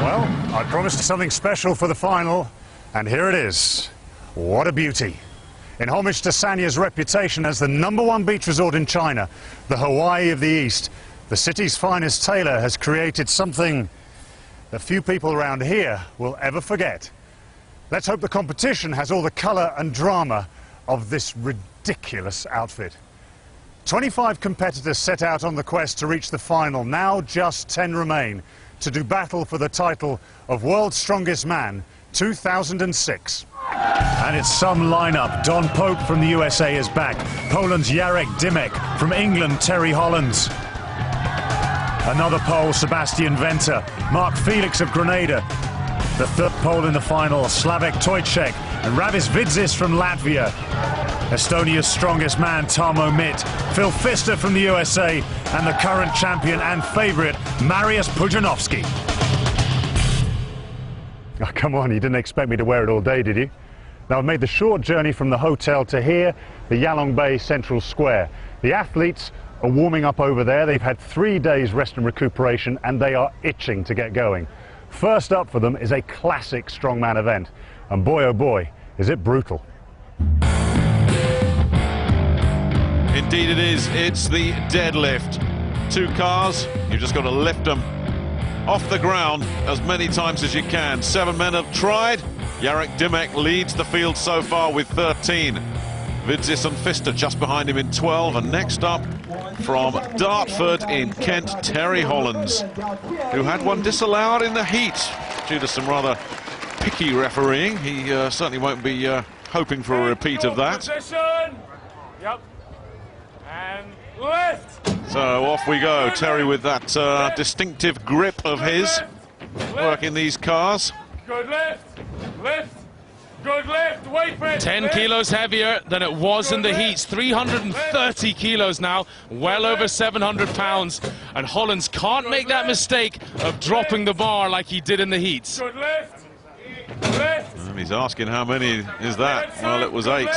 Well, I promised something special for the final, and here it is. What a beauty. In homage to Sanya's reputation as the #1 beach resort in China, the Hawaii of the East, the city's finest tailor has created something that few people around here will ever forget. Let's hope the competition has all the colour and drama of this ridiculous outfit. 25 competitors set out on the quest to reach the final. Now just 10 remain to do battle for the title of World's Strongest Man 2006. And it's some lineup. Don Polk from the USA is back. Poland's Jarek Dimmick. From England, Terry Hollins. Another Pole, Sebastian Venter. Mark Felix of Grenada. The third Pole in the final, Slavek Tojcek. And Ravis Vidzis from Latvia. Estonia's strongest man, Tarmo Mitt. Phil Pfister from the USA. And the current champion and favourite, Mariusz Pudzianowski. Oh, come on, you didn't expect me to wear it all day, did you? Now, I've made the short journey from the hotel to here, the Yalong Bay Central Square. The athletes are warming up over there. They've had 3 days rest and recuperation, and they are itching to get going. First up for them is a classic strongman event. And boy, oh boy, is it brutal. Indeed it is. It's the deadlift. 2 cars, you've just got to lift them off the ground as many times as you can. 7 men have tried. Jarek Dimmick leads the field so far with 13. Vidzis and Pfister just behind him in 12. And next up, from Dartford in Kent, Terry Hollins, who had one disallowed in the heat due to some rather picky refereeing. He certainly won't be hoping for a repeat of that. Yep. And lift. So off we go. Terry with that distinctive grip of his, working these cars. Good lift. Lift. Good lift. Wait for it. 10 kilos heavier than it was in the heats. 330 kilos now, well over 700 pounds. And Hollins can't make that mistake of dropping the bar like he did in the heats. Good lift. Lift. And he's asking how many is that? Well, it was 8.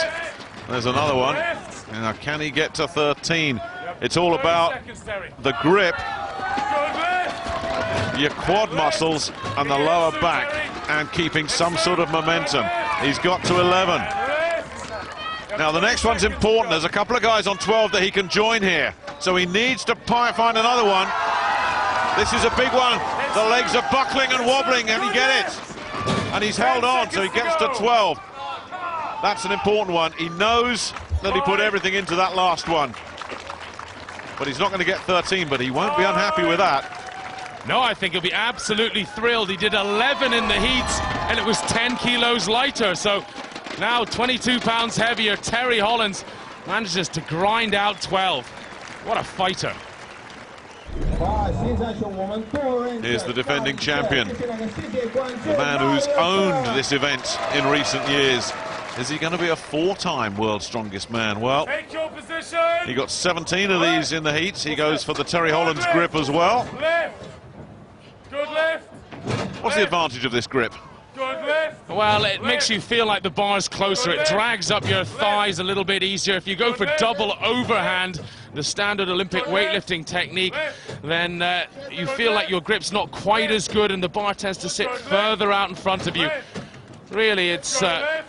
There's another one. Now, can he get to 13? It's all about the grip, your quad muscles and the lower back, and keeping some sort of momentum. He's got to 11. Now the next one's important. There's a couple of guys on 12 that he can join here, so he needs to find another one. This is a big one. The legs are buckling and wobbling, and he get it. And he's held on, so he gets to 12. That's an important one. He knows that he put everything into that last one. But he's not going to get 13, but he won't be unhappy with that. No, I think he'll be absolutely thrilled. He did 11 in the heats, and it was 10 kilos lighter. So now 22 pounds heavier. Terry Hollins manages to grind out 12. What a fighter. Here's the defending champion, the man who's owned this event in recent years. Is he going to be a 4-time World's Strongest Man? Well, he got 17 of these in the heats. He goes for the Terry Hollins grip as well. Good lift. What's the advantage of this grip? Good lift. Well, it makes you feel like the bar's closer. It drags up your thighs a little bit easier. If you go for double overhand, the standard Olympic weightlifting technique, then you feel like your grip's not quite as good, and the bar tends to sit further out in front of you. Really, it's a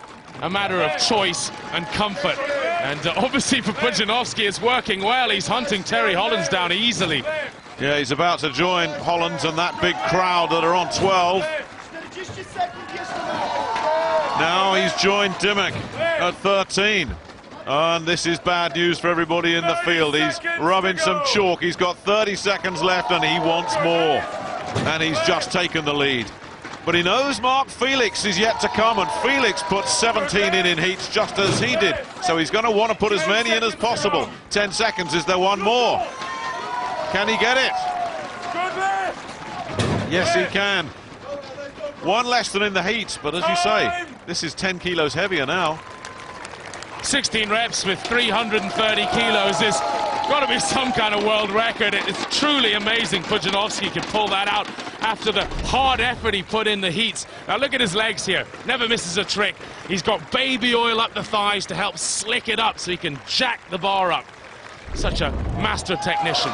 matter of choice and comfort. And obviously for Pudzianowski, it's working well. He's hunting Terry Hollins down easily. Yeah, he's about to join Hollins and that big crowd that are on 12. Now he's joined Dimmick at 13. And this is bad news for everybody in the field. He's rubbing some chalk. He's got 30 seconds left and he wants more. And he's just taken the lead. But he knows Mark Felix is yet to come, and Felix put 17 in heats just as he did. So he's going to want to put as many in as possible. 10 seconds, is there one more? Can he get it? Yes, he can. One less than in the heats, but as you say, this is 10 kilos heavier now. 16 reps with 330 kilos is got to be some kind of world record. It's truly amazing Pudzianowski can pull that out after the hard effort he put in the heats. Now look at his legs here. Never misses a trick. He's got baby oil up the thighs to help slick it up so he can jack the bar up. Such a master technician.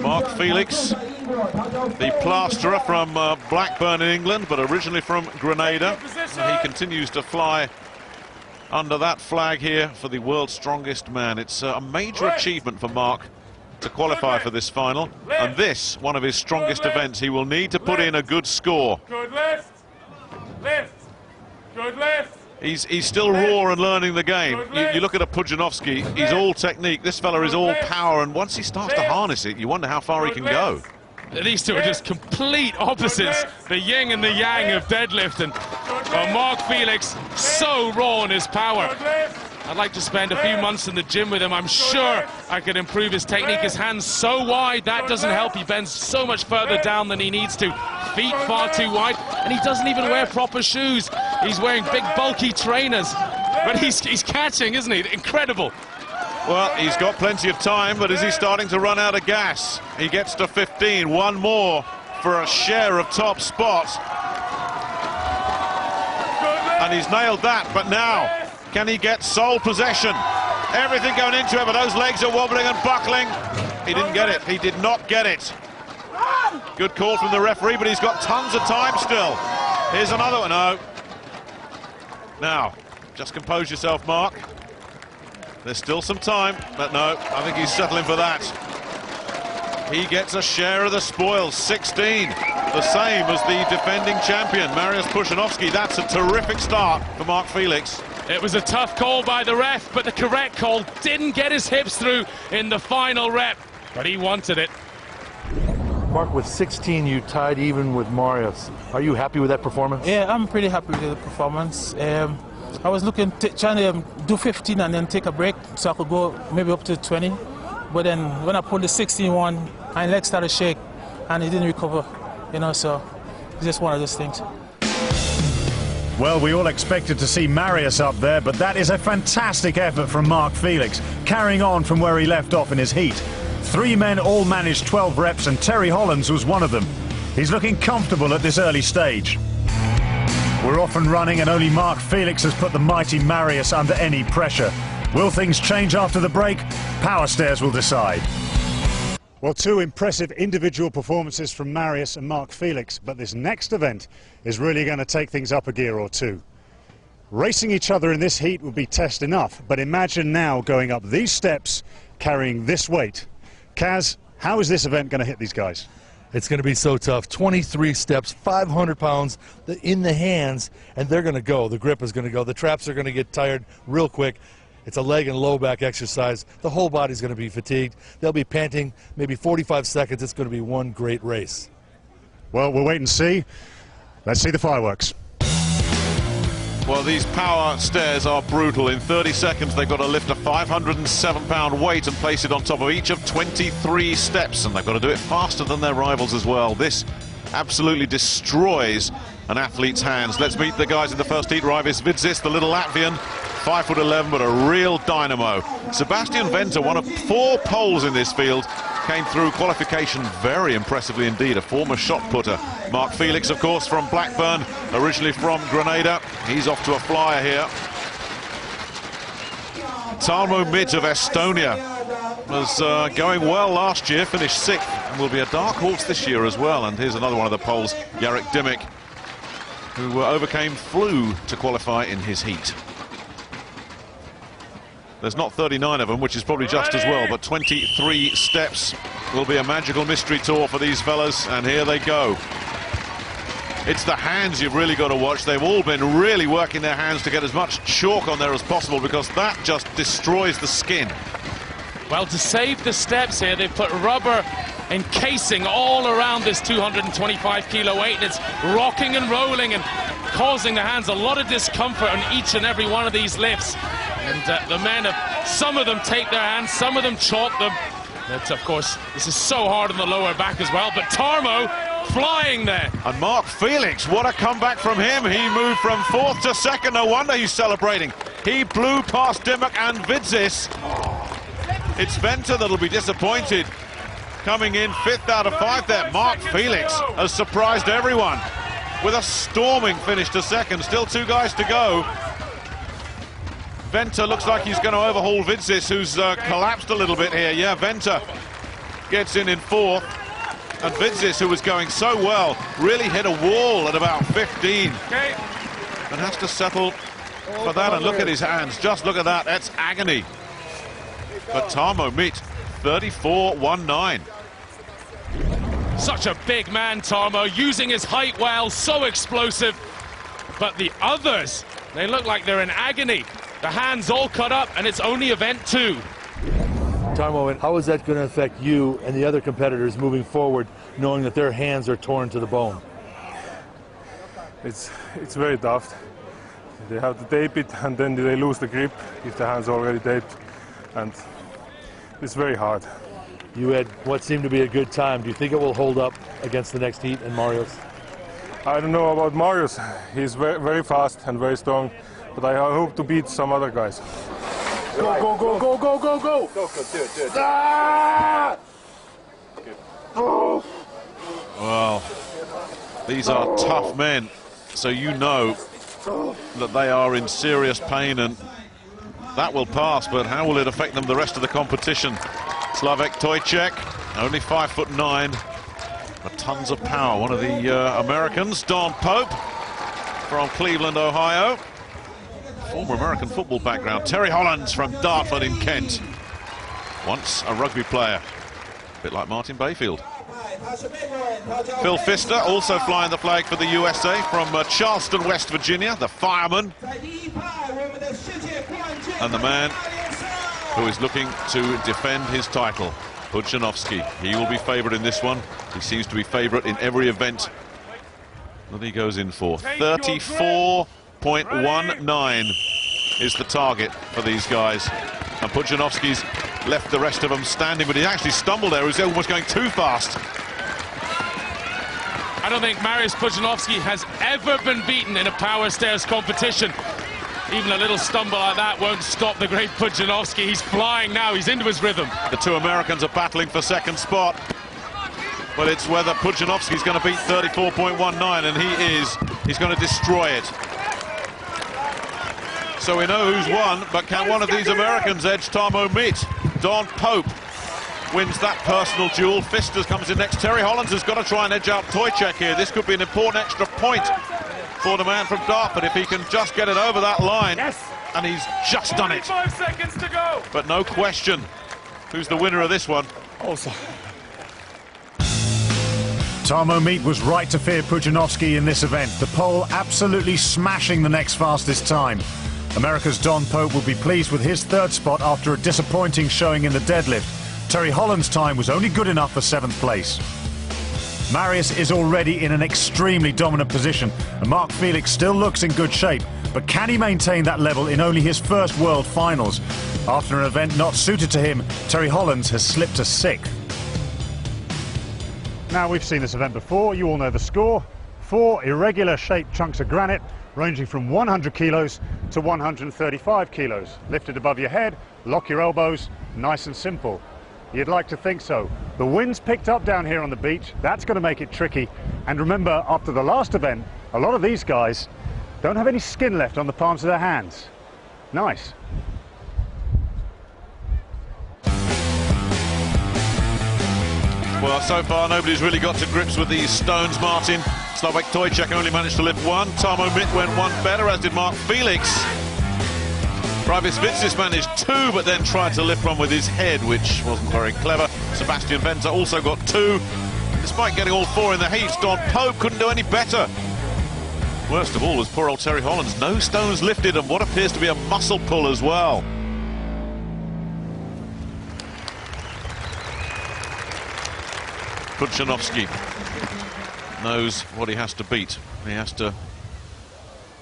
Mark Felix, the plasterer from Blackburn in England, but originally from Grenada. And he continues to fly under that flag here for the world's strongest man. It's a major achievement for Mark to qualify for this final, and this, one of his strongest events. He will need to put in a good score. Good lift. Lift. Good lift. He's still raw and learning the game. You look at a Pudzianowski, he's all technique. This fella is all power, and once he starts to harness it, you wonder how far he can go. These two are just complete opposites, the yin and the yang of deadlift, and Mark Felix so raw in his power. I'd like to spend a few months in the gym with him. I'm sure I could improve his technique. His hands so wide, that doesn't help. He bends so much further down than he needs to. Feet far too wide, and he doesn't even wear proper shoes. He's wearing big, bulky trainers. But he's catching, isn't he? Incredible. Well, he's got plenty of time, but is he starting to run out of gas? He gets to 15, one more for a share of top spot. And he's nailed that, but now, can he get sole possession? Everything going into it, but those legs are wobbling and buckling. He didn't get it. He did not get it. Good call from the referee, but he's got tons of time still. Here's another one. No. Now, just compose yourself, Mark. There's still some time, but no, I think he's settling for that. He gets a share of the spoils, 16. The same as the defending champion, Mariusz Pudzianowski. That's a terrific start for Mark Felix. It was a tough call by the ref, but the correct call. Didn't get his hips through in the final rep, but he wanted it. Mark, with 16, you tied even with Mariusz. Are you happy with that performance? Yeah, I'm pretty happy with the performance. I was trying to do 15 and then take a break so I could go maybe up to 20. But then when I pulled the 16-1, my legs started to shake and it didn't recover, you know, so it's just one of those things. Well, we all expected to see Mariusz up there, but that is a fantastic effort from Mark Felix, carrying on from where he left off in his heat. 3 men all managed 12 reps, and Terry Hollins was one of them. He's looking comfortable at this early stage. We're off and running, and only Mark Felix has put the mighty Mariusz under any pressure. Will things change after the break? Power Stairs will decide. Well, 2 impressive individual performances from Mariusz and Mark Felix, but this next event is really going to take things up a gear or 2. Racing each other in this heat would be test enough, but imagine now going up these steps carrying this weight. Kaz, how is this event going to hit these guys? It's going to be so tough. 23 steps, 500 pounds in the hands, and they're going to go. The grip is going to go. The traps are going to get tired real quick. It's a leg and low back exercise. The whole body's going to be fatigued. They'll be panting maybe 45 seconds. It's going to be one great race. Well, we'll wait and see. Let's see the fireworks. Well, these power stairs are brutal. In 30 seconds, they've got to lift a 507-pound weight and place it on top of each of 23 steps, and they've got to do it faster than their rivals as well. This absolutely destroys an athlete's hands. Let's meet the guys in the first heat. Raivis Vidzis, the little Latvian, 5'11", but a real dynamo. Sebastian Venter, one of 4 Poles in this field, came through qualification very impressively indeed, a former shot putter. Mark Felix, of course, from Blackburn, originally from Grenada. He's off to a flyer here. Tarmo Mid of Estonia was going well last year, finished 6th, and will be a dark horse this year as well. And here's another one of the Poles, Jarek Dimmick, who overcame flu to qualify in his heat. There's not 39 of them, which is probably just as well, but 23 steps will be a magical mystery tour for these fellas, and here they go. It's the hands you've really got to watch. They've all been really working their hands to get as much chalk on there as possible, because that just destroys the skin. Well, to save the steps here, they've put rubber encasing all around this 225-kilo weight, and it's rocking and rolling and causing the hands a lot of discomfort on each and every one of these lifts. And the men, some of them take their hands, some of them chalk them. But of course, this is so hard on the lower back as well. But Tarmo flying there. And Mark Felix, what a comeback from him. He moved from 4th to 2nd. No wonder he's celebrating. He blew past Dimmock and Vidzis. It's Venter that'll be disappointed. Coming in 5th out of 5 there. Mark Felix has surprised everyone with a storming finish to 2nd. Still 2 guys to go. Venter looks like he's going to overhaul Vidzis, who's collapsed a little bit here. Yeah, Venter gets in fourth. And Vidzis, who was going so well, really hit a wall at about 15. And has to settle for that. And look at his hands. Just look at that. That's agony. But Tarmo Meet, 34.19. Such a big man, Tarmo, using his height well, so explosive. But the others, they look like they're in agony. The hands all cut up, and it's only event 2. Tarmo, how is that going to affect you and the other competitors moving forward, knowing that their hands are torn to the bone? It's very tough. They have to tape it, and then they lose the grip if the hand's already taped, and it's very hard. You had what seemed to be a good time. Do you think it will hold up against the next heat in Marius? I don't know about Marius. He's very, very fast and very strong, but I hope to beat some other guys. Go, go, go, go, go, go, go! Go, do it. Ah! Well, these are tough men, so you know that they are in serious pain, and that will pass, but how will it affect them the rest of the competition? Slavek Tojcek, only 5'9", but tons of power. One of the Americans, Don Pope, from Cleveland, Ohio. Former American football background. Terry Hollins from Dartford in Kent. Once a rugby player. A bit like Martin Bayfield. Phil Pfister, also flying the flag for the USA from Charleston, West Virginia, the fireman. And the man who is looking to defend his title, Pudzianowski. He will be favourite in this one. He seems to be favourite in every event that he goes in for. 34.19 is the target for these guys. And Pudzianowski's left the rest of them standing, but he actually stumbled there. He was almost going too fast. I don't think Mariusz Pudzianowski has ever been beaten in a power stairs competition. Even a little stumble like that won't stop the great Pudzianowski. He's flying now, he's into his rhythm. The two Americans are battling for second spot. But it's whether Pudzianowski's going to beat 34.19, and he's going to destroy it. So we know who's won, but can one of these Americans edge Tarmo Meet? Don Pope wins that personal duel. Pfister comes in next. Terry Hollins has got to try and edge out Tojcek here. This could be an important extra point for the man from Dartford if he can just get it over that line. Yes. And he's just done it. 5 seconds to go. But no question who's the winner of this one. Also. Tarmo Meet was right to fear Pudzianowski in this event. The Pole absolutely smashing the next fastest time. America's Don Pope will be pleased with his third spot after a disappointing showing in the deadlift. Terry Holland's time was only good enough for 7th place. Marius is already in an extremely dominant position, and Mark Felix still looks in good shape. But can he maintain that level in only his first World Finals? After an event not suited to him, Terry Hollins has slipped to 6th. Now, we've seen this event before, you all know the score. 4 irregular shaped chunks of granite ranging from 100 kilos to 135 kilos. Lifted above your head, lock your elbows, nice and simple. You'd like to think so. The wind's picked up down here on the beach, that's going to make it tricky. And remember, after the last event, a lot of these guys don't have any skin left on the palms of their hands. Nice. Well, so far nobody's really got to grips with these stones, Martin. Slavek Tojcek only managed to lift 1. Tarmo Meet went 1 better, as did Mark Felix. Privis Vidzis managed 2, but then tried to lift one with his head, which wasn't very clever. Sebastian Venter also got 2. Despite getting all 4 in the heat, Don Pope couldn't do any better. Worst of all was poor old Terry Hollins. No stones lifted, and what appears to be a muscle pull as well. Pudzianowski knows what he has to beat. He has to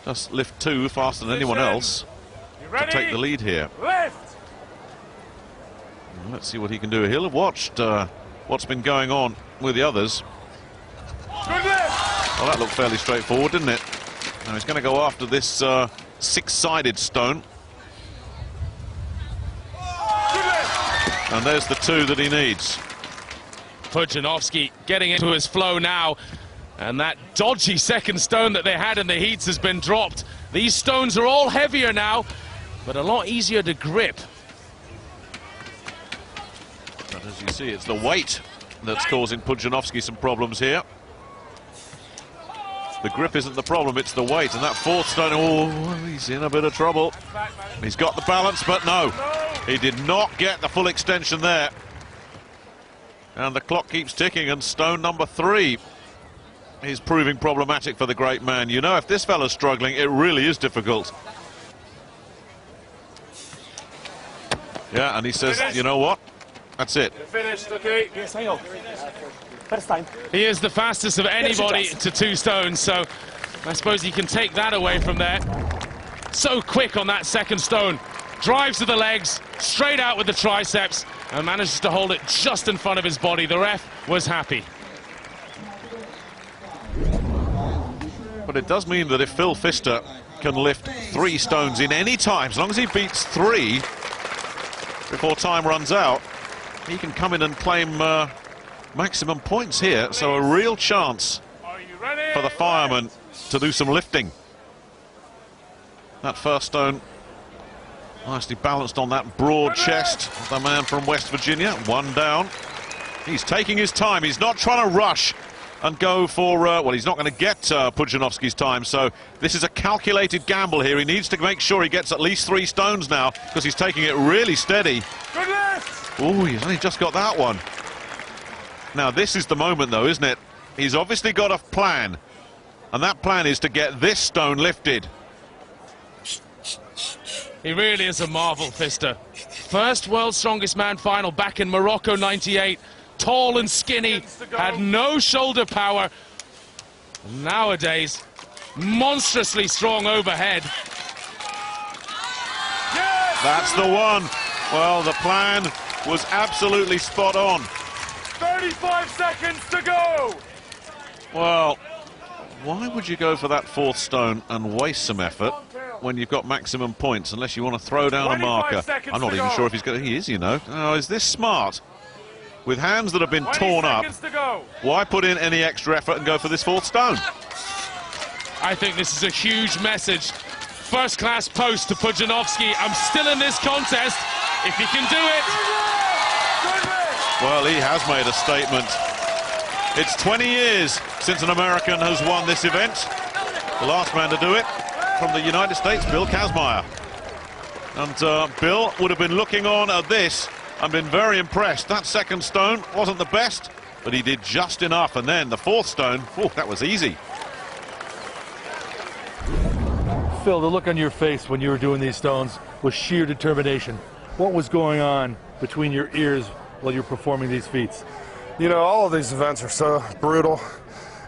just lift 2 faster than anyone else to take the lead here. Lift. Let's see what he can do. He'll have watched what's been going on with the others. Good lift. Well, that looked fairly straightforward, didn't it? Now he's going to go after this 6-sided stone. Good lift. And there's the 2 that he needs. Pudzianowski getting into his flow now, and that dodgy second stone that they had in the heats has been dropped. These stones are all heavier now, but a lot easier to grip. But as you see, it's the weight that's causing Pudzianowski some problems here. The grip isn't the problem, it's the weight. And that fourth stone, oh, he's in a bit of trouble. He's got the balance, but no, he did not get the full extension there. And the clock keeps ticking, and stone number 3 is proving problematic for the great man. You know, if this fella's struggling, it really is difficult. Yeah, and he says, you know what? That's it. You're finished, okay? Yes, I know. First time. He is the fastest of anybody to 2 stones, so I suppose you can take that away from there. So quick on that second stone. Drives to the legs, straight out with the triceps, and manages to hold it just in front of his body. The ref was happy. But it does mean that if Phil Pfister can lift 3 stones in any time, as long as he beats 3 before time runs out, he can come in and claim maximum points here. So a real chance for the fireman to do some lifting. That first stone nicely balanced on that broad chest of the man from West Virginia. 1 down. He's taking his time. He's not trying to rush and go for, well, he's not going to get Pudzianowski's time, so this is a calculated gamble here. He needs to make sure he gets at least 3 stones now, because he's taking it really steady. Good lift! Oh, he's only just got that one. Now, this is the moment, though, isn't it? He's obviously got a plan, and that plan is to get this stone lifted. He really is a marvel, Pfister. First World's Strongest Man final back in Morocco, 98. Tall and skinny, had no shoulder power. Nowadays, monstrously strong overhead. Yes! That's the one. Well, the plan was absolutely spot on. 35 seconds to go! Well, why would you go for that 4th stone and waste some effort when you've got maximum points, unless you want to throw down a marker? I'm not even sure if he's going to... He is, you know. Oh, is this smart? With hands that have been torn up, why put in any extra effort and go for this 4th stone? I think this is a huge message. First-class post to Pudzianowski. I'm still in this contest, if he can do it. Well, he has made a statement. It's 20 years since an American has won this event. The last man to do it from the United States, Bill Kazmaier. And Bill would have been looking on at this and been very impressed. That second stone wasn't the best, but he did just enough. And then the 4th stone, oh, that was easy. Phil, the look on your face when you were doing these stones was sheer determination. What was going on between your ears while you're performing these feats? You know, all of these events are so brutal.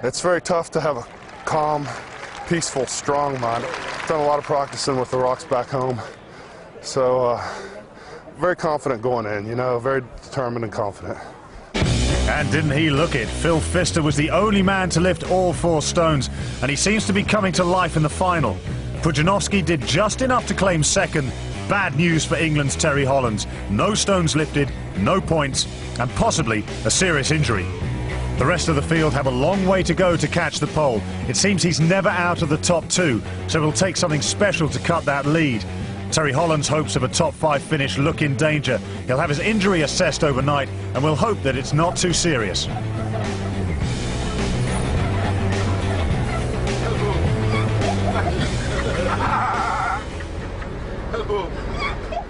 It's very tough to have a calm, peaceful, strong mind. I've done a lot of practicing with the rocks back home. So, very confident going in, you know, very determined and confident. And didn't he look it? Phil Pfister was the only man to lift all 4 stones, and he seems to be coming to life in the final. Pudzianowski did just enough to claim 2nd. Bad news for England's Terry Hollins. No stones lifted, no points, and possibly a serious injury. The rest of the field have a long way to go to catch the pole. It seems he's never out of the top 2, so it'll take something special to cut that lead. Terry Holland's hopes of a top 5 finish look in danger. He'll have his injury assessed overnight, and we'll hope that it's not too serious.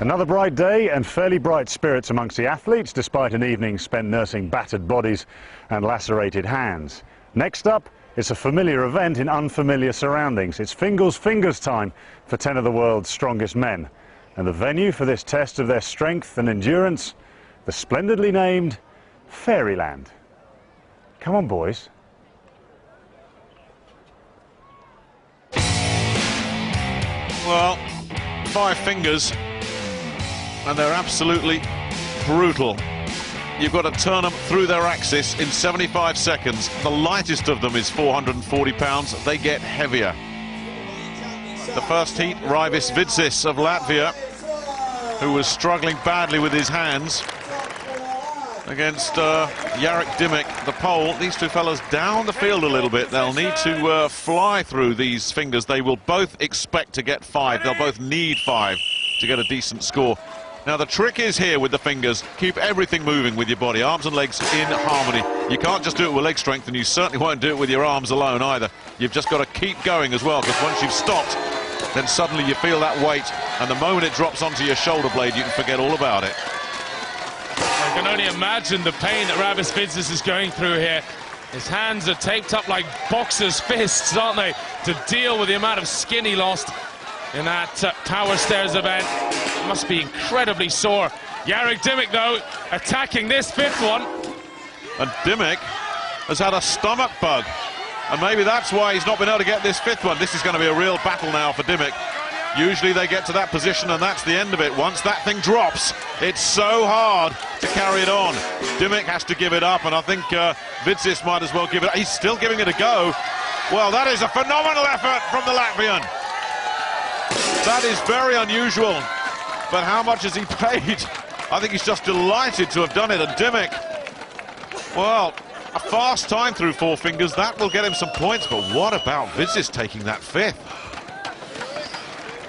Another bright day and fairly bright spirits amongst the athletes, despite an evening spent nursing battered bodies and lacerated hands. Next up, it's a familiar event in unfamiliar surroundings. It's Fingal's fingers time for 10 of the world's strongest men. And the venue for this test of their strength and endurance, the splendidly named Fairyland. Come on, boys. Well, 5 fingers, and they're absolutely brutal. You've got to turn them through their axis in 75 seconds. The lightest of them is 440 pounds. They get heavier. The first heat, Raivis Vidsis of Latvia, who was struggling badly with his hands, against Jarek Dimmick, the Pole. These 2 fellas down the field a little bit. They'll need to fly through these fingers. They will both expect to get 5. They'll both need 5. to get a decent score. Now the trick is here with the fingers, keep everything moving with your body, arms and legs in harmony. You can't just do it with leg strength, and you certainly won't do it with your arms alone either. You've just got to keep going as well, because once you've stopped, then suddenly you feel that weight, and the moment it drops onto your shoulder blade, you can forget all about it. I can only imagine the pain that Rabis Vidzis is going through here. His hands are taped up like boxers' fists, aren't they, to deal with the amount of skin he lost in that power stairs event. It must be incredibly sore. Jarek Dimmick, though, attacking this fifth one. And Dimmick has had a stomach bug, and maybe that's why he's not been able to get this fifth one. This is going to be a real battle now for Dimmick. Usually they get to that position and that's the end of it. Once that thing drops, it's so hard to carry it on. Dimmick has to give it up, and I think Vidzis might as well give it up. He's still giving it a go. Well, that is a phenomenal effort from the Latvian. That is very unusual, but how much has he paid? I think he's just delighted to have done it. And Dimmick, well, a fast time through four fingers, that will get him some points, but what about Vidzis taking that fifth?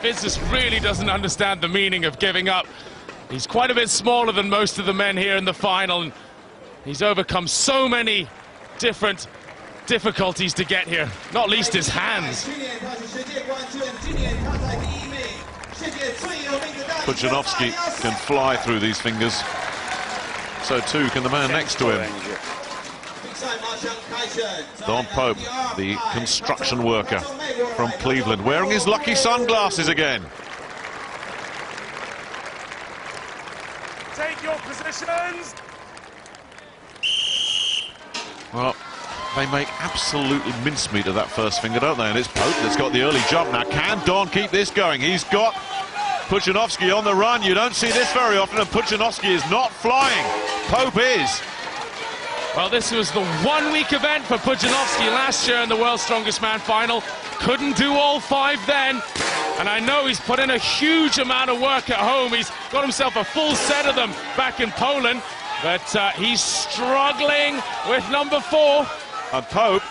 Vidzis really doesn't understand the meaning of giving up. He's quite a bit smaller than most of the men here in the final, and he's overcome so many different difficulties to get here, not least his hands. Pudzianowski can fly through these fingers. So too can the man next to him. Don Pope, the construction worker from Cleveland, wearing his lucky sunglasses again. Take your positions. Well, they make absolutely mincemeat of that first finger, don't they? And it's Pope that's got the early jump. Now, can Don keep this going? He's got Pudzianowski on the run. You don't see this very often, and Pudzianowski is not flying. Pope is. Well, this was the one-week event for Pudzianowski last year in the World's Strongest Man final. Couldn't do all five then, and I know he's put in a huge amount of work at home. He's got himself a full set of them back in Poland, but he's struggling with number 4. And Pope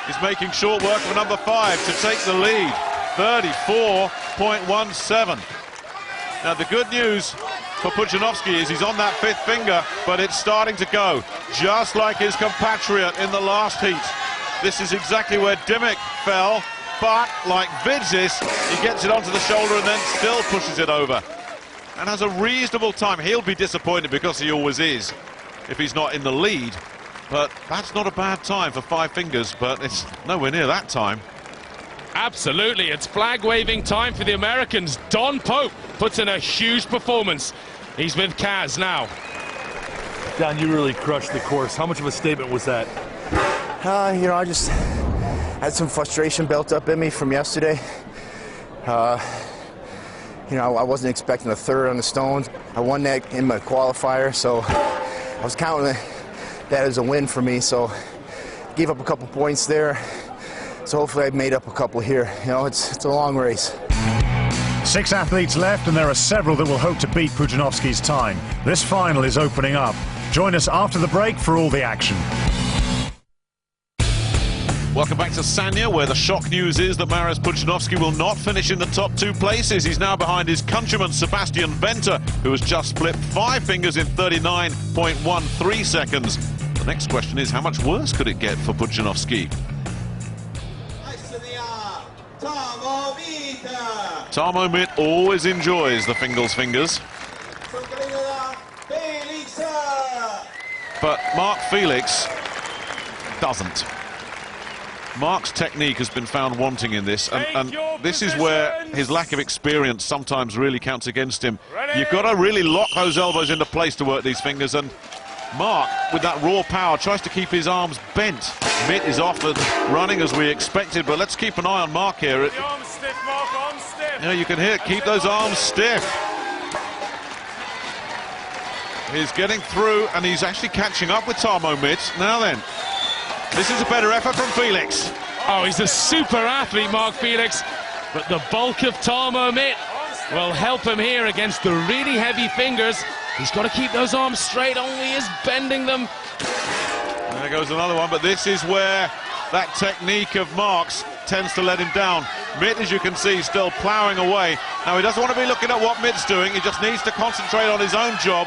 is making short work of number 5 to take the lead, 34.17. Now, the good news for Pudzianowski is he's on that 5th finger, but it's starting to go, just like his compatriot in the last heat. This is exactly where Dimmick fell, but like Vidzis, he gets it onto the shoulder and then still pushes it over. And has a reasonable time. He'll be disappointed, because he always is, if he's not in the lead. But that's not a bad time for 5 fingers, but it's nowhere near that time. Absolutely, it's flag-waving time for the Americans. Don Pope puts in a huge performance. He's with Kaz now. Don, you really crushed the course. How much of a statement was that? You know, I just had some frustration built up in me from yesterday. You know, I wasn't expecting a 3rd on the stones. I won that in my qualifier, so I was counting that as a win for me. So gave up a couple points there. So hopefully I made up a couple here. You know, it's a long race. 6 athletes left, and there are several that will hope to beat Pudzianowski's time. This final is opening up. Join us after the break for all the action. Welcome back to Sanya, where the shock news is that Maris Pudzianowski will not finish in the top 2 places. He's now behind his countryman Sebastian Venter, who has just flipped 5 fingers in 39.13 seconds. The next question is, how much worse could it get for Pudzianowski? Tarmo Mitt always enjoys the Fingal's fingers. But Mark Felix doesn't. Mark's technique has been found wanting in this, and this is where his lack of experience sometimes really counts against him. You've got to really lock those elbows into place to work these fingers, and Mark, with that raw power, tries to keep his arms bent. Mitt is off and running as we expected, but let's keep an eye on Mark here. Arms stiff, Mark, arms stiff. You know, you can hear it, keep those arms stiff. He's getting through, and he's actually catching up with Tarmo Mitt. Now then, this is a better effort from Felix. Oh, he's a super athlete, Mark Felix, but the bulk of Tarmo Mitt will help him here against the really heavy fingers. He's got to keep those arms straight, only he is bending them. There goes another one, but this is where that technique of Mark's tends to let him down. Mitt, as you can see, still ploughing away. Now, he doesn't want to be looking at what Mitt's doing. He just needs to concentrate on his own job.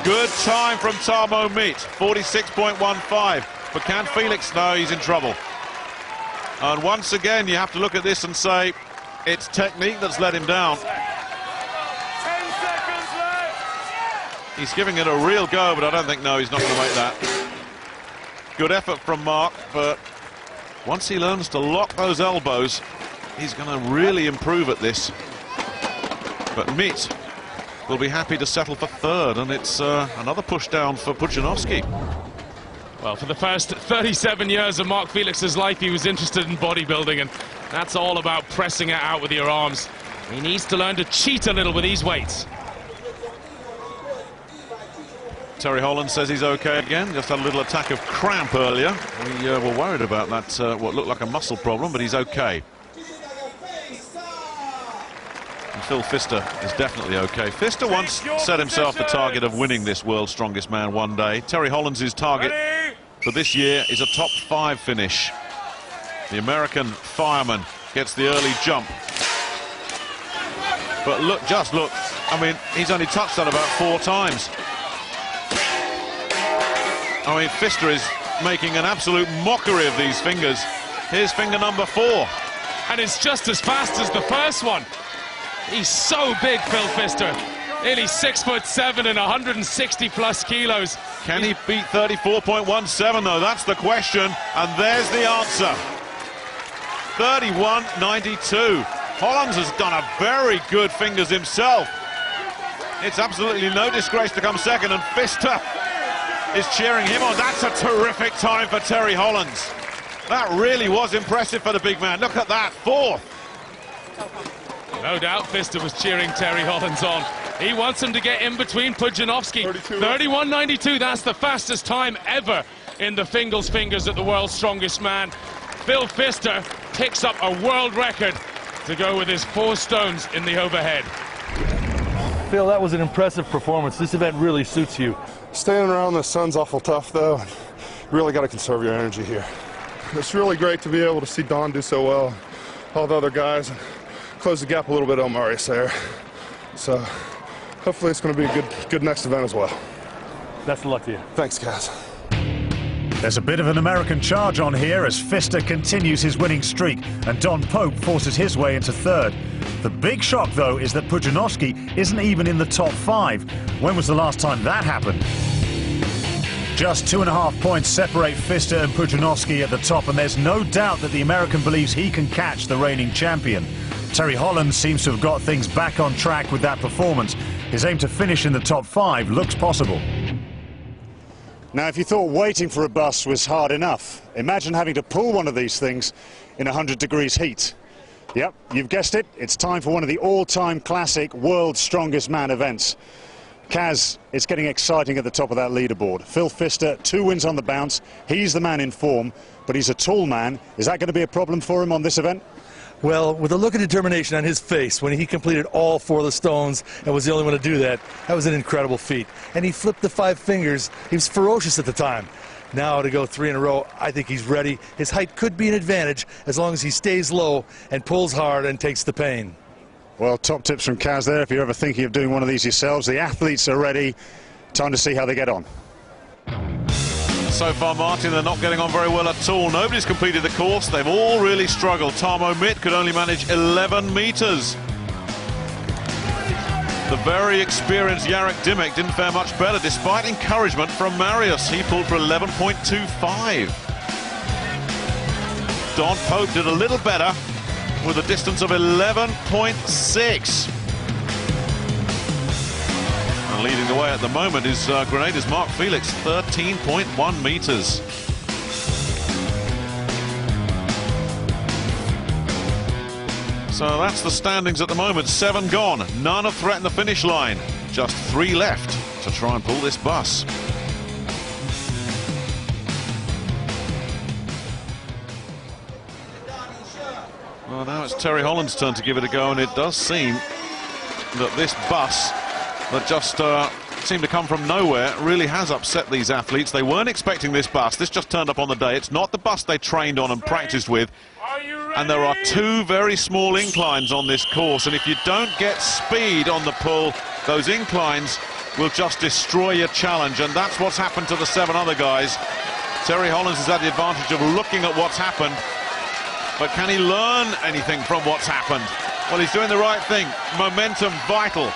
Good time from Tarmo Mitt, 46.15. But can Felix? No, he's in trouble. And once again, you have to look at this and say, it's technique that's let him down. 10 seconds left. He's giving it a real go, but I don't think, no, he's not going to make that. Good effort from Mark, but once he learns to lock those elbows, he's going to really improve at this. But Mitt will be happy to settle for third, and it's another push down for Pudzianowski. Well, for the first 37 years of Mark Felix's life, he was interested in bodybuilding, and that's all about pressing it out with your arms. He needs to learn to cheat a little with these weights. Terry Holland says he's okay again. Just had a little attack of cramp earlier. We were worried about that, what looked like a muscle problem, but he's okay. And Phil Pfister is definitely okay. Pfister once set himself the target of winning this World's Strongest Man one day. Terry Holland's target for this year is a top 5 finish. The American fireman gets the early jump. But look, just look, I mean, he's only touched that about 4 times. I mean, Pfister is making an absolute mockery of these fingers. Here's finger number 4. And it's just as fast as the first one. He's so big, Phil Pfister. Nearly 6'7" and 160 plus kilos. Can he beat 34.17 though? That's the question. And there's the answer. 31.92. Hollins has done a very good fingers himself. It's absolutely no disgrace to come second, and Pfister is cheering him on. That's a terrific time for Terry Hollins. That really was impressive for the big man. Look at that, 4th. No doubt Pfister was cheering Terry Hollins on. He wants him to get in between Pudzianowski. 31.92, that's the fastest time ever in the Fingal's fingers at the World's Strongest Man. Phil Pfister picks up a world record to go with his 4 stones in the overhead. Phil, that was an impressive performance. This event really suits you. Standing around the sun's awful tough, though. Really got to conserve your energy here. It's really great to be able to see Don do so well. All the other guys close the gap a little bit on Marius there. So hopefully it's going to be a good next event as well. Best of luck to you. Thanks, guys. There's a bit of an American charge on here as Pfister continues his winning streak and Don Pope forces his way into 3rd. The big shock, though, is that Pudzianowski isn't even in the top 5. When was the last time that happened? Just 2.5 points separate Pfister and Pudzianowski at the top, and there's no doubt that the American believes he can catch the reigning champion. Terry Holland seems to have got things back on track with that performance. His aim to finish in the top 5 looks possible. Now, if you thought waiting for a bus was hard enough, imagine having to pull one of these things in 100 degrees heat. Yep, you've guessed it, it's time for one of the all-time classic World's Strongest Man events. Kaz, it's getting exciting at the top of that leaderboard. Phil Pfister, 2 wins on the bounce. He's the man in form, but he's a tall man. Is that going to be a problem for him on this event? Well, with the look of determination on his face when he completed all 4 of the stones and was the only one to do that, that was an incredible feat. And he flipped the 5 fingers. He was ferocious at the time. Now to go 3 in a row, I think he's ready. His height could be an advantage as long as he stays low and pulls hard and takes the pain. Well, top tips from Kaz there if you're ever thinking of doing one of these yourselves. The athletes are ready. Time to see how they get on. So far, Martin, they're not getting on very well at all. Nobody's completed the course. They've all really struggled. Tarmo Mitt could only manage 11 meters. The very experienced Jarek Dimmick didn't fare much better, despite encouragement from Marius. He pulled for 11.25. Don Pope did a little better with a distance of 11.6. And leading the way at the moment is Grenada's Mark Felix, 13.1 meters. So that's the standings at the moment. 7 gone. None have threatened the finish line. Just 3 left to try and pull this bus. Well, now it's Terry Holland's turn to give it a go, and it does seem that this bus that just seemed to come from nowhere really has upset these athletes. They weren't expecting this bus. This just turned up on the day. It's not the bus they trained on and practiced with. And there are two very small inclines on this course, and if you don't get speed on the pull, those inclines will just destroy your challenge, and that's what's happened to the 7 other guys. Terry Hollins has had the advantage of looking at what's happened, but can he learn anything from what's happened? Well, he's doing the right thing. Momentum vital.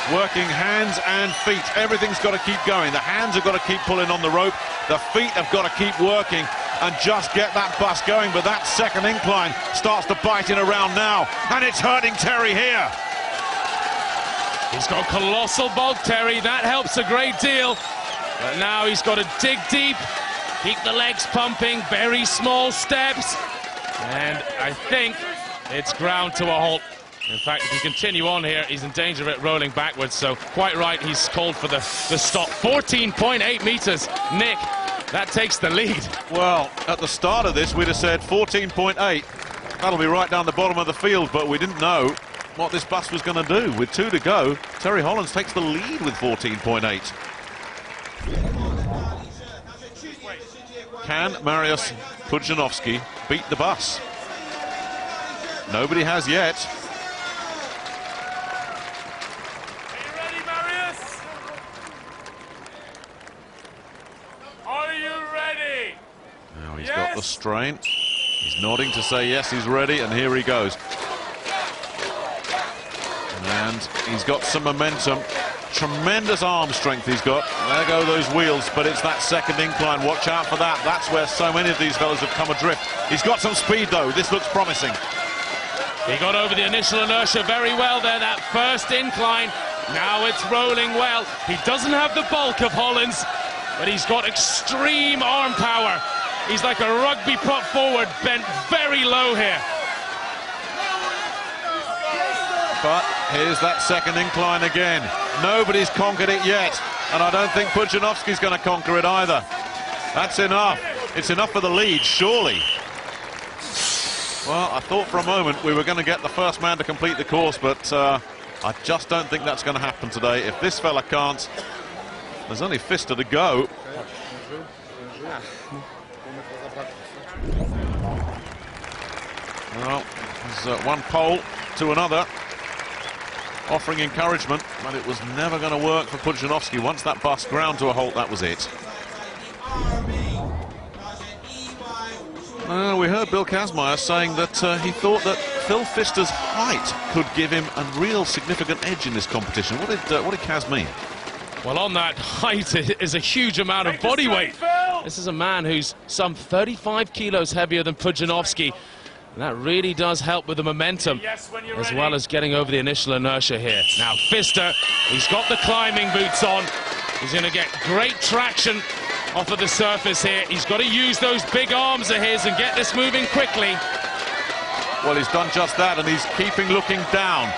Working hands and feet. Everything's got to keep going. The hands have got to keep pulling on the rope. The feet have got to keep working and just get that bus going. But that second incline starts to bite in around now, and it's hurting Terry here. He's got colossal bulk, Terry. That helps a great deal. But now he's got to dig deep, keep the legs pumping, very small steps. And I think it's ground to a halt. In fact, if you continue on here, he's in danger of it rolling backwards. So quite right, he's called for the stop. 14.8 meters, Nick. That takes the lead. Well, at the start of this, we'd have said 14.8. That'll be right down the bottom of the field, but we didn't know what this bus was going to do. With 2 to go, Terry Hollins takes the lead with 14.8. Can Mariusz Pudzianowski beat the bus? Nobody has yet. He's got the strain. He's nodding to say yes, he's ready, and here he goes. And he's got some momentum. Tremendous arm strength he's got. There go those wheels, but it's that second incline. Watch out for that. That's where so many of these fellas have come adrift. He's got some speed, though. This looks promising. He got over the initial inertia very well there, that first incline. Now it's rolling well. He doesn't have the bulk of Hollins, but he's got extreme arm power. He's like a rugby prop forward, bent very low here. But here's that second incline again. Nobody's conquered it yet, and I don't think Pudzianowski's going to conquer it either. That's enough. It's enough for the lead, surely. Well, I thought for a moment we were going to get the first man to complete the course, but I just don't think that's going to happen today. If this fella can't, there's only Pfister to go. Well, there's one pole to another, offering encouragement, but it was never going to work for Pudzianowski. Once that bus ground to a halt, that was it. We heard Bill Kazmaier saying that he thought that Phil Pfister's height could give him a real significant edge in this competition. What did Kaz mean? Well, on that, height is a huge amount of body weight. This is a man who's some 35 kilos heavier than Pudzianowski. And that really does help with the momentum, as well as getting over the initial inertia here. Now, Pfister, he's got the climbing boots on. He's going to get great traction off of the surface here. He's got to use those big arms of his and get this moving quickly. Well, he's done just that, and he's keeping looking down.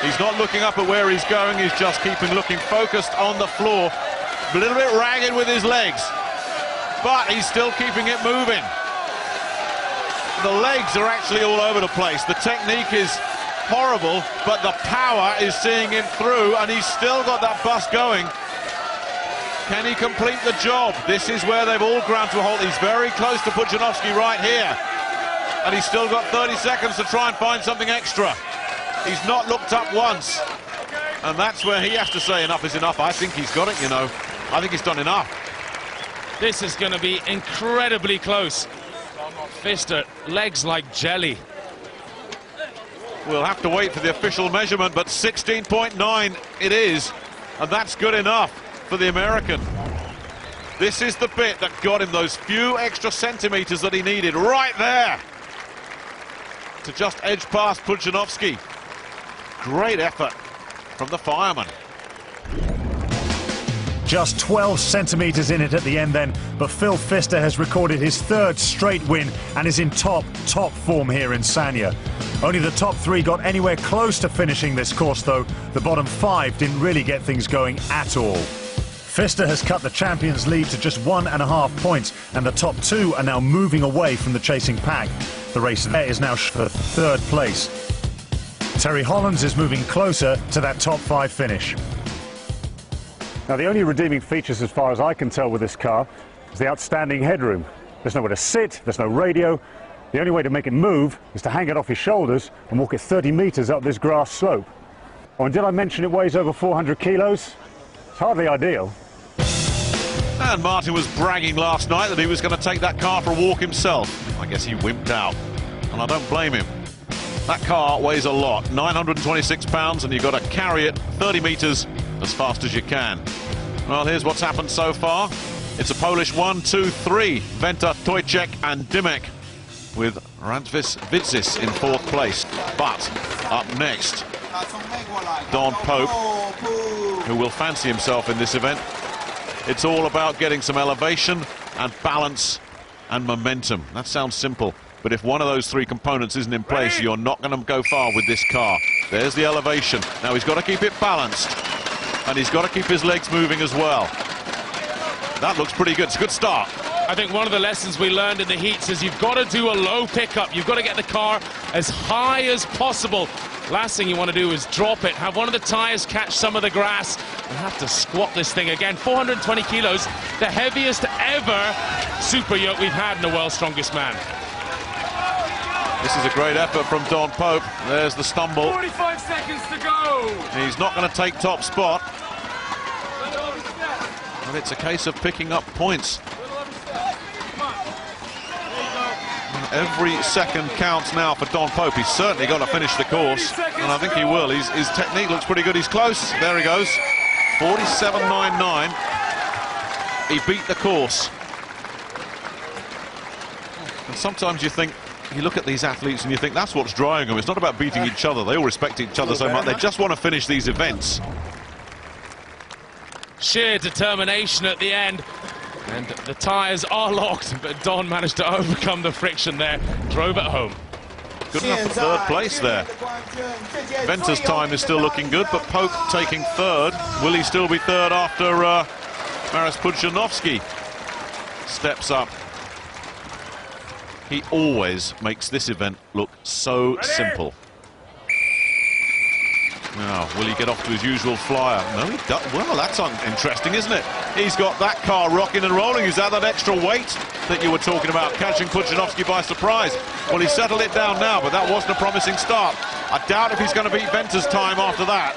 He's not looking up at where he's going, he's just keeping looking focused on the floor. A little bit ragged with his legs, but he's still keeping it moving. The legs are actually all over the place. The technique is horrible, but the power is seeing him through, and he's still got that bus going. Can he complete the job? This is where they've all ground to a halt. He's very close to Pudzianowski right here, and he's still got 30 seconds to try and find something extra. He's not looked up once, and that's where he has to say enough is enough. I think he's got it, you know. I think he's done enough. This is going to be incredibly close. Pfister, legs like jelly. We'll have to wait for the official measurement, but 16.9 it is, and that's good enough for the American. This is the bit that got him those few extra centimeters that he needed right there to just edge past Pudzianowski. Great effort from the fireman. Just 12 centimetres in it at the end then, but Phil Pfister has recorded his third straight win and is in top form here in Sanya. Only the top 3 got anywhere close to finishing this course though. The bottom 5 didn't really get things going at all. Pfister has cut the champions lead to just 1.5 points, and the top 2 are now moving away from the chasing pack. The race there is now for 3rd place. Terry Hollins is moving closer to that top 5 finish. Now, the only redeeming features, as far as I can tell with this car, is the outstanding headroom. There's nowhere to sit, there's no radio, The only way to make it move is to hang it off his shoulders and walk it 30 metres up this grass slope. Oh, and did I mention it weighs over 400 kilos? It's hardly ideal. And Martin was bragging last night that he was going to take that car for a walk himself. I guess he wimped out, and I don't blame him. That car weighs a lot, 926 pounds, and you've got to carry it 30 metres as fast as you can. Well, here's what's happened so far. It's a Polish 1, 2, 3. Venter, Tojcek and Dimmick, with Radvis Witzis in 4th place. But up next, Don Pope, who will fancy himself in this event. It's all about getting some elevation and balance and momentum. That sounds simple, but if one of those 3 components isn't in place, you're not going to go far with this car. There's the elevation. Now he's got to keep it balanced, and he's got to keep his legs moving as well. That looks pretty good. It's a good start. I think one of the lessons we learned in the heats is you've got to do a low pickup. You've got to get the car as high as possible. Last thing you want to do is drop it, have one of the tyres catch some of the grass, and have to squat this thing again. 420 kilos, the heaviest ever super yoke we've had in the World's Strongest Man. This is a great effort from Don Pope. There's the stumble. 45 seconds to go. He's not going to take top spot, but it's a case of picking up points. Every second counts now for Don Pope. He's certainly got to finish the course, and I think he will. His technique looks pretty good. He's close. There he goes. 47.99. He beat the course. And sometimes you think, you look at these athletes and you think that's what's driving them. It's not about beating each other. They all respect each other so much. They just want to finish these events. Sheer determination at the end. And the tyres are locked, but Don managed to overcome the friction there, drove it home. Good enough for 3rd place there. Venter's time is still looking good, but Pope taking 3rd. Will he still be 3rd after Maris Pudzianowski steps up? He always makes this event look so simple. Now, will he get off to his usual flyer? No, he doesn't. Well, that's interesting, isn't it? He's got that car rocking and rolling. He's had that extra weight that you were talking about, catching Pudzianowski by surprise. Well, he's settled it down now, but that wasn't a promising start. I doubt if he's going to beat Venter's time after that.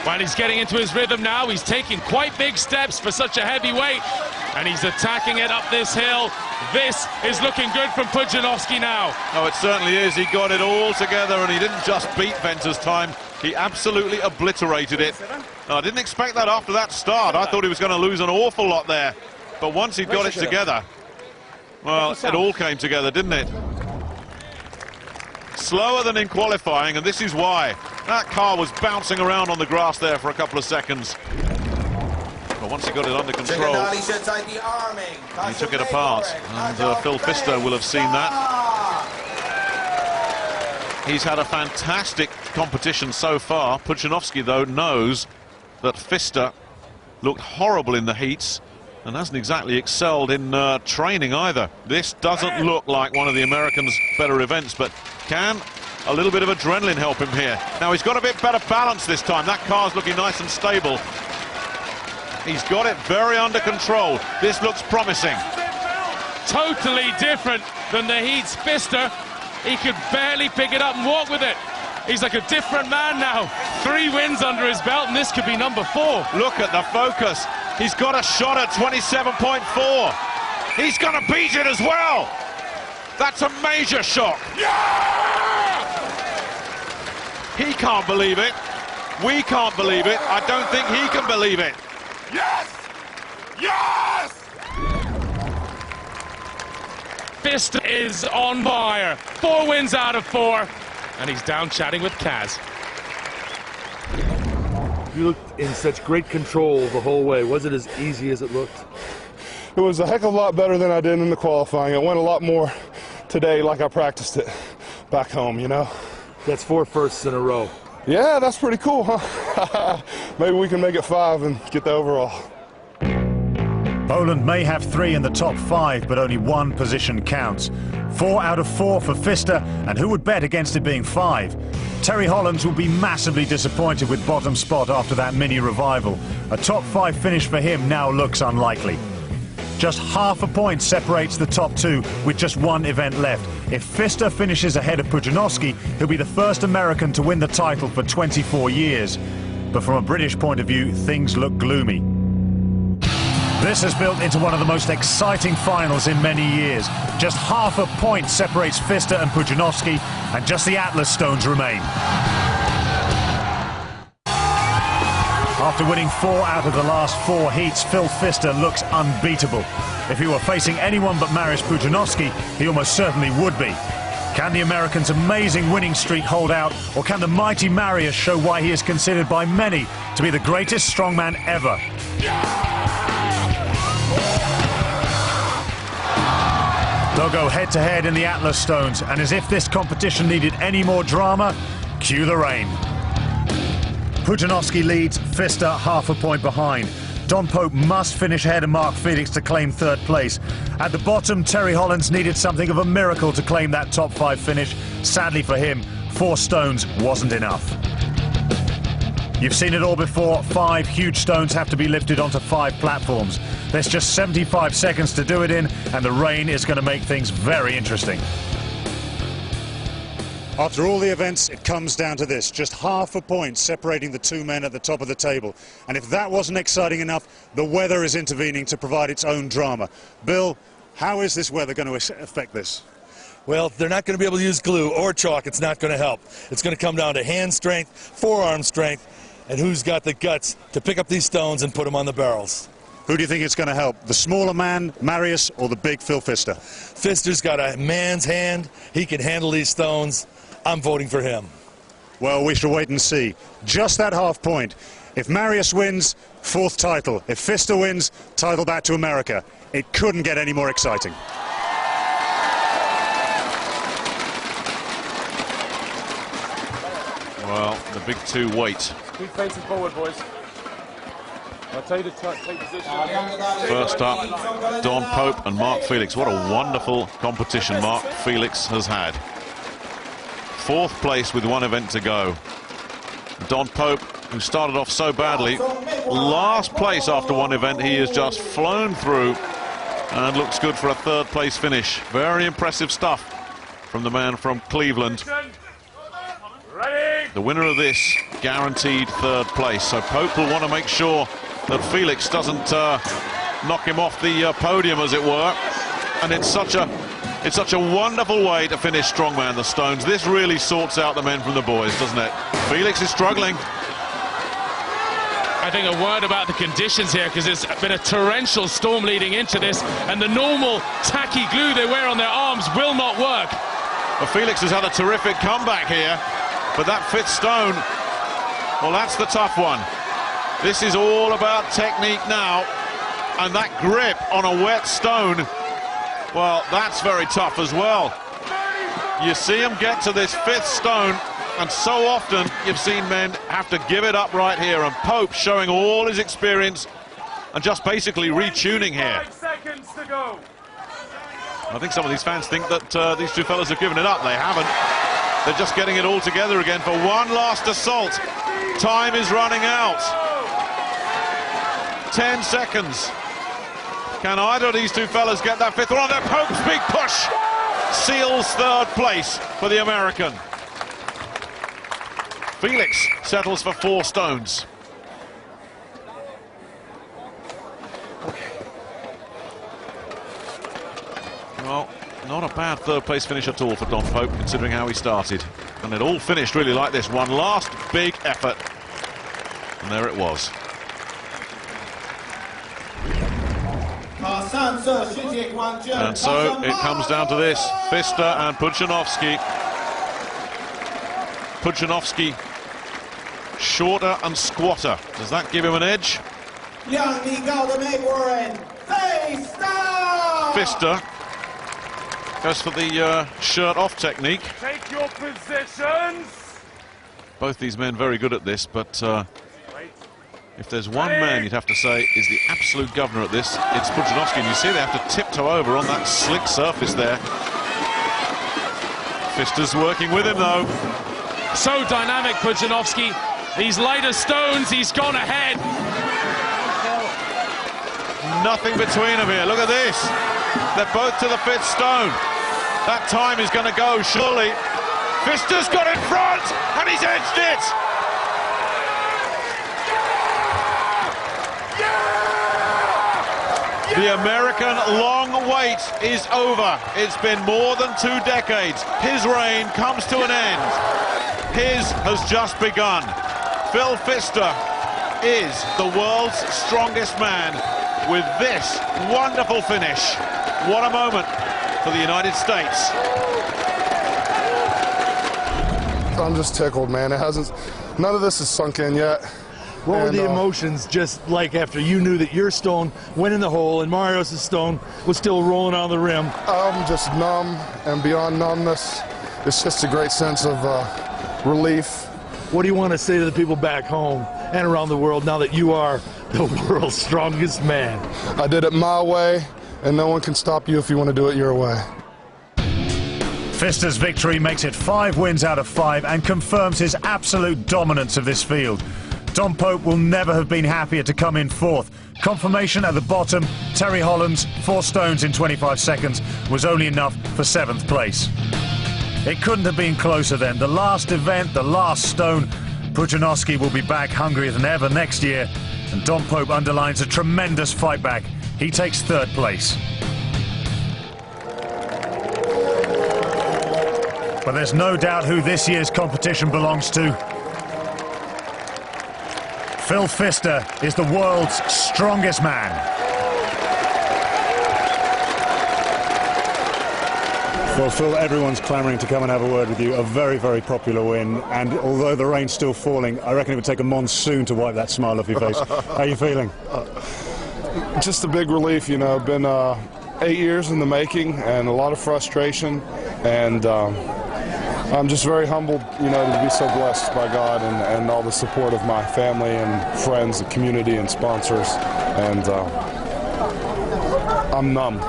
Well, he's getting into his rhythm now. He's taking quite big steps for such a heavy weight, and he's attacking it up this hill. This is looking good from Pudzianowski now. Oh, it certainly is. He got it all together, and he didn't just beat Venter's time. He absolutely obliterated it. I didn't expect that after that start. I thought he was going to lose an awful lot there. But once he got it together, well, it all came together, didn't it? Slower than in qualifying, and this is why. That car was bouncing around on the grass there for a couple of seconds. But once he got it under control, he took it apart. And Phil Pfister will have seen that. He's had a fantastic competition so far. Pudzianowski, though, knows that Pfister looked horrible in the heats and hasn't exactly excelled in training either. This doesn't look like one of the Americans' better events, but can a little bit of adrenaline help him here? Now, he's got a bit better balance this time. That car's looking nice and stable. He's got it very under control. This looks promising. Totally different than the heats. Pfister, he could barely pick it up and walk with it. He's like a different man now. 3 wins under his belt, and this could be number 4. Look at the focus. He's got a shot at 27.4. He's going to beat it as well. That's a major shock. Yeah! He can't believe it. We can't believe it. I don't think he can believe it. Yes! Yes! Pfister is on fire. 4 wins out of 4. And he's down chatting with Kaz. You looked in such great control the whole way. Was it as easy as it looked? It was a heck of a lot better than I did in the qualifying. It went a lot more today like I practiced it back home, you know? That's 4 firsts in a row. Yeah, that's pretty cool, huh? Maybe we can make it 5 and get the overall. Poland may have 3 in the top 5, but only 1 position counts. 4 out of 4 for Pfister, and who would bet against it being 5? Terry Hollins will be massively disappointed with bottom spot after that mini revival. A top 5 finish for him now looks unlikely. Just half a point separates the top two with just one event left. If Pfister finishes ahead of Pudzianowski, he'll be the first American to win the title for 24 years. But from a British point of view, things look gloomy. This has built into one of the most exciting finals in many years. Just half a point separates Pfister and Pudzianowski, and just the Atlas stones remain. After winning 4 out of the last 4 heats, Phil Pfister looks unbeatable. If he were facing anyone but Mariusz Pudzianowski, he almost certainly would be. Can the American's amazing winning streak hold out, or can the mighty Mariusz show why he is considered by many to be the greatest strongman ever? They'll go head-to-head in the Atlas stones, and as if this competition needed any more drama, cue the rain. Pudzianowski leads, Pfister half a point behind. Don Pope must finish ahead of Mark Felix to claim 3rd place. At the bottom, Terry Hollins needed something of a miracle to claim that top 5 finish. Sadly for him, 4 stones wasn't enough. You've seen it all before. 5 huge stones have to be lifted onto 5 platforms. There's just 75 seconds to do it in, and the rain is going to make things very interesting. After all the events, it comes down to this. Just half a point separating the 2 men at the top of the table. And if that wasn't exciting enough, the weather is intervening to provide its own drama. Bill, how is this weather going to affect this? Well, they're not going to be able to use glue or chalk. It's not going to help. It's going to come down to hand strength, forearm strength, and who's got the guts to pick up these stones and put them on the barrels. Who do you think it's going to help? The smaller man, Mariusz, or the big Phil Pfister? Pfister's got a man's hand. He can handle these stones. I'm voting for him. Well, we shall wait and see. Just that half point. If Mariusz wins, 4th title. If Pfister wins, title back to America. It couldn't get any more exciting. Well, the big 2 wait. Keep facing forward, boys. I'll tell you to take position. First up, Don Pope and Mark Felix. What a wonderful competition Mark Felix has had. 4th place with 1 event to go. Don Pope, who started off so badly, last place after 1 event. He has just flown through and looks good for a 3rd place finish. Very impressive stuff from the man from Cleveland. Ready? The winner of this guaranteed 3rd place. So Pope will want to make sure that Felix doesn't knock him off the podium, as it were. And it's such a wonderful way to finish Strongman, the stones. This really sorts out the men from the boys, doesn't it? Felix is struggling. I think a word about the conditions here, because it's been a torrential storm leading into this, and the normal tacky glue they wear on their arms will not work. Well, Felix has had a terrific comeback here, but that 5th stone, well, that's the tough one. This is all about technique now, and that grip on a wet stone, well, that's very tough as well. You see him get to this 5th stone, and so often you've seen men have to give it up right here, and Pope showing all his experience and just basically retuning here. 5 seconds to go. I think some of these fans think that these 2 fellas have given it up. They haven't. They're just getting it all together again for one last assault. Time is running out. 10 seconds. Can either of these 2 fellas get that 5th one? Pope's big push seals 3rd place for the American. Felix settles for 4 stones. Well, not a bad 3rd place finish at all for Don Pope, considering how he started. And it all finished really like this. One last big effort. And there it was. And so it comes down to this. Pfister and Pudzianowski. Pudzianowski shorter and squatter. Does that give him an edge? Pfister goes for the shirt off technique. Take your positions. Both these men very good at this, but if there's one man you'd have to say is the absolute governor at this, it's Pudzianowski. And you see they have to tiptoe over on that slick surface there. Pfister's working with him, though. So dynamic, Pudzianowski. These lighter stones, he's gone ahead. nothing between them here. Look at this. They're both to the 5th stone. That time is going to go, surely. Pfister's got in front, and he's edged it. The American long wait is over. It's been more than 2 decades. His reign comes to an end. His has just begun. Phil Pfister is the world's strongest man with this wonderful finish. What a moment for the United States. I'm just tickled, man. None of this is sunk in yet. What were the emotions just like after you knew that your stone went in the hole and Marios' stone was still rolling on the rim? I'm just numb, and beyond numbness, it's just a great sense of relief. What do you want to say to the people back home and around the world now that you are the world's strongest man? I did it my way, and no one can stop you if you want to do it your way. Pfister's victory makes it 5 wins out of 5 and confirms his absolute dominance of this field. Don Pope will never have been happier to come in 4th. Confirmation at the bottom, Terry Hollins, 4 stones in 25 seconds, was only enough for 7th place. It couldn't have been closer then. The last event, the last stone. Pujanowski will be back hungrier than ever next year, and Don Pope underlines a tremendous fight back. He takes 3rd place. But there's no doubt who this year's competition belongs to. Phil Pfister is the world's strongest man. Well, Phil, everyone's clamouring to come and have a word with you. A very, very popular win. And although the rain's still falling, I reckon it would take a monsoon to wipe that smile off your face. How are you feeling? Just a big relief, you know. Been 8 years in the making and a lot of frustration. And I'm just very humbled, you know, to be so blessed by God and all the support of my family and friends, the community and sponsors. And I'm numb.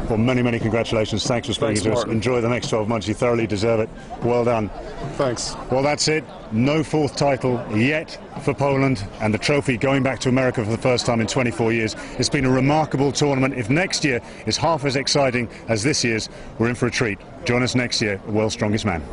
Well, many, many congratulations. Thanks for speaking to us. Enjoy the next 12 months. You thoroughly deserve it. Well done. Thanks. Well, that's it. No 4th title yet for Poland, and the trophy going back to America for the first time in 24 years. It's been a remarkable tournament. If next year is half as exciting as this year's, we're in for a treat. Join us next year, World's Strongest Man.